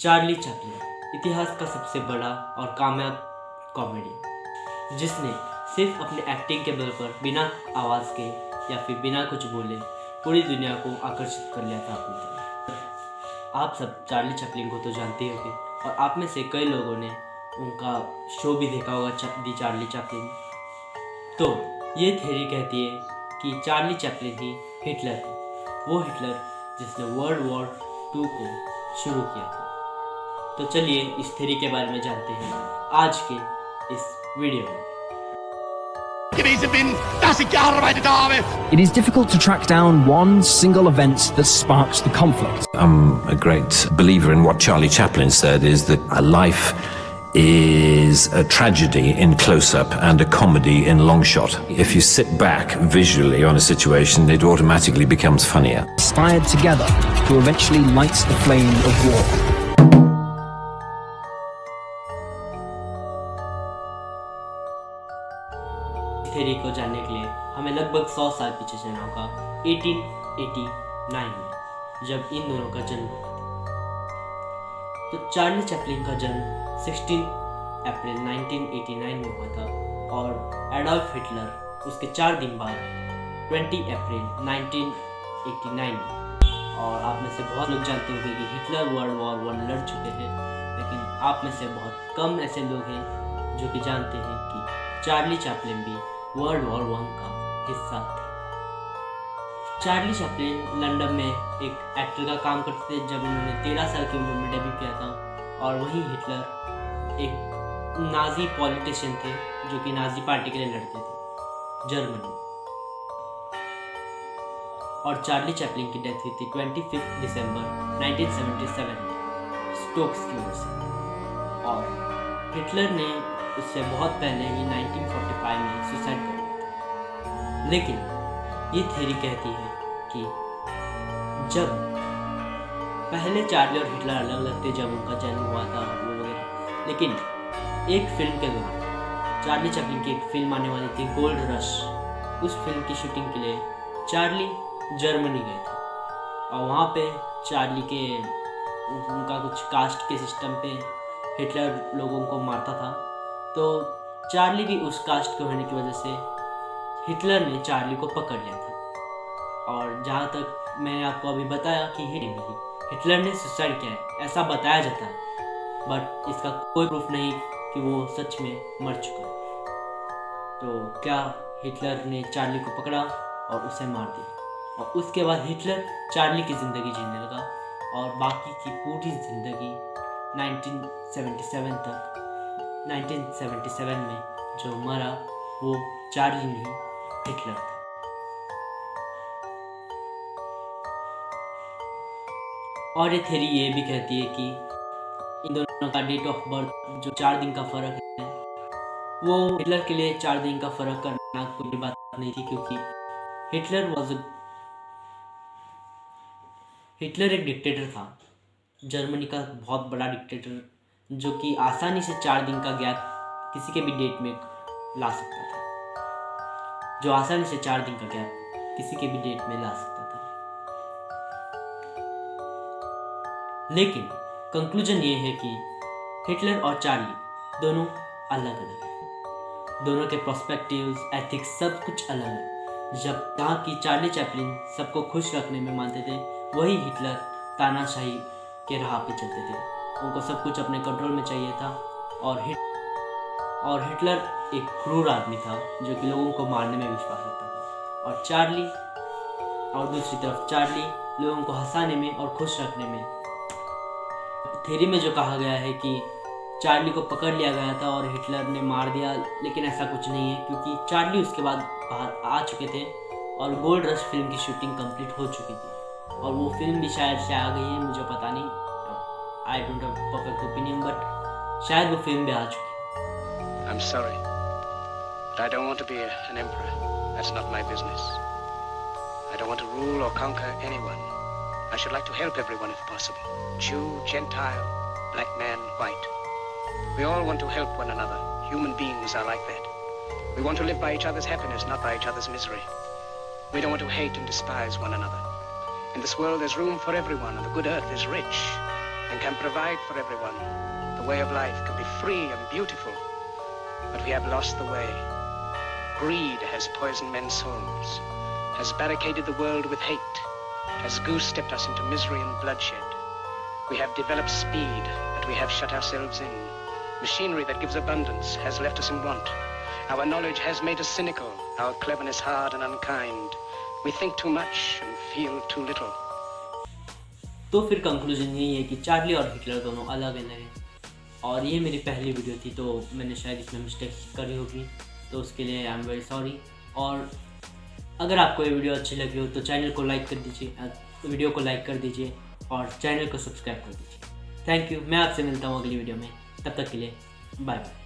Charlie Chaplin इतिहास का सबसे बड़ा और कामयाब कॉमेडियन, जिसने सिर्फ अपने एक्टिंग के बल पर बिना आवाज़ के या फिर बिना कुछ बोले पूरी दुनिया को आकर्षित कर लिया था अपनी तरफ। आप सब चार्ली चैपलिन को तो जानते ही होंगे और आप में से कई लोगों ने उनका शो भी देखा होगा, दी चार्ली चैपलिन। तो ये थ्योरी कहती है कि चार्ली चैपलिन ही हिटलर है, वो हिटलर जिसने वर्ल्ड वॉर 2 को शुरू किया था। तो चलिए इस थ्योरी के बारे में जानते हैं आज के इस वीडियो में। It is difficult to track down one single event that sparks the conflict. I'm a great believer in what Charlie Chaplin said, is that a life is a tragedy in close-up and a comedy in long shot. If you sit back visually on a situation, it automatically becomes funnier. Inspired together to eventually light the flame of war. Theory को जानने के लिए हमें लगभग 100 साल पीछे जाना होगा, 1889 में, जब इन दोनों का जन्म हुआ था। तो चार्ली चैपलिन का जन्म 16 अप्रैल 1989 में हुआ था और एडोल्फ हिटलर उसके 4 दिन बाद 20 अप्रैल 1989 में। और आप में से बहुत लोग जानते होंगे कि हिटलर वर्ल्ड वॉर 1 लड़ चुके हैं, लेकिन आप में से बहुत कम ऐसे लोग हैं जो कि जानते हैं कि चार्ली चैपलिन भी वर्ल्ड वॉर 1 का हिस्सा थे। चार्ली चैपलिन लंदन में एक एक्टर का काम करते थे जब उन्होंने 13 साल की उम्र में डेब्यू किया था, और वहीं हिटलर एक नाजी पॉलिटिशियन थे जो कि नाजी पार्टी के लिए लड़ते थे जर्मनी में। और चार्ली चैपलिन की डेथ हुई थी 25 दिसंबर 1977 में स्टोक्स की ओर से, और हिटलर ने उससे बहुत पहले ही 1945 में सुसाइड कर लिया था। लेकिन ये थ्योरी कहती है कि जब पहले चार्ली और हिटलर अलग अलग थे जब उनका जन्म हुआ था वो वगैरह, लेकिन एक फिल्म के दौरान चार्ली चैपलिन की एक फिल्म आने वाली थी गोल्ड रश। उस फिल्म की शूटिंग के लिए चार्ली जर्मनी गए थे और वहाँ पे चार्ली के उनका कुछ कास्ट के सिस्टम पे हिटलर लोगों को मारता था, तो चार्ली भी उस कास्ट के होने की वजह से हिटलर ने चार्ली को पकड़ लिया था। और जहाँ तक मैंने आपको अभी बताया कि हिटलर ने सुसाइड किया है ऐसा बताया जाता है, बट इसका कोई प्रूफ नहीं कि वो सच में मर चुका है। तो क्या हिटलर ने चार्ली को पकड़ा और उसे मार दिया, और उसके बाद हिटलर चार्ली की ज़िंदगी जीने लगा और बाकी की पूरी ज़िंदगी 1977 तक 1977 में जो मरा वो चार्ली नहीं हिटलर था। और ये थ्योरी ये भी कहती है कि इन दोनों का डेट ऑफ बर्थ जो 4 दिन का फ़र्क है, वो हिटलर के लिए 4 दिन का फ़र्क करना कोई बात नहीं थी, क्योंकि हिटलर एक डिक्टेटर था, जर्मनी का बहुत बड़ा डिक्टेटर, जो कि आसानी से 4 दिन का गैप किसी के भी डेट में ला सकता था, जो आसानी से 4 दिन का गैप किसी के भी डेट में ला सकता था। लेकिन कंक्लूजन ये है कि हिटलर और चार्ली दोनों अलग अलग हैं, दोनों के पर्सपेक्टिव्स, एथिक्स सब कुछ अलग है। जब जहाँ की चार्ली चैपलिन सबको खुश रखने में मानते थे, वही हिटलर तानाशाही के राह पे चलते थे, उनको सब कुछ अपने कंट्रोल में चाहिए था। और हिटलर एक क्रूर आदमी था जो कि लोगों को मारने में विश्वास रखता था, और दूसरी तरफ चार्ली लोगों को हंसाने में और खुश रखने में। थ्योरी में जो कहा गया है कि चार्ली को पकड़ लिया गया था और हिटलर ने मार दिया, लेकिन ऐसा कुछ नहीं है, क्योंकि चार्ली उसके बाद बाहर आ चुके थे और गोल्ड रश फिल्म की शूटिंग कंप्लीट हो चुकी थी, और वो फिल्म भी शायद से आ गई है, मुझे पता नहीं, I don't have perfect opinion, but शायद वो फिल्म भी आ चुकी है। I'm sorry, but I don't want to be an emperor. That's not my business. I don't want to rule or conquer anyone. I should like to help everyone if possible. Jew, Gentile, black man, white. We all want to help one another. Human beings are like that. We want to live by each other's happiness, not by each other's misery. We don't want to hate and despise one another. In this world there's room for everyone, and the good earth is rich. and can provide for everyone. The way of life can be free and beautiful, but we have lost the way. Greed has poisoned men's souls, has barricaded the world with hate, has goose-stepped us into misery and bloodshed. We have developed speed, but we have shut ourselves in. Machinery that gives abundance has left us in want. Our knowledge has made us cynical, our cleverness hard and unkind. We think too much and feel too little. तो फिर conclusion यही है कि Charlie और Hitler दोनों अलग अलग हैं। और ये मेरी पहली वीडियो थी, तो मैंने शायद इसमें मिस्टेक्स करी होगी, तो उसके लिए आई एम वेरी सॉरी। और अगर आपको ये वीडियो अच्छी लगी हो तो चैनल को लाइक कर दीजिए, वीडियो को लाइक कर दीजिए और चैनल को सब्सक्राइब कर दीजिए। Thank you. मैं आपसे मिलता हूँ अगली वीडियो में, तब तक के लिए बाय बाय।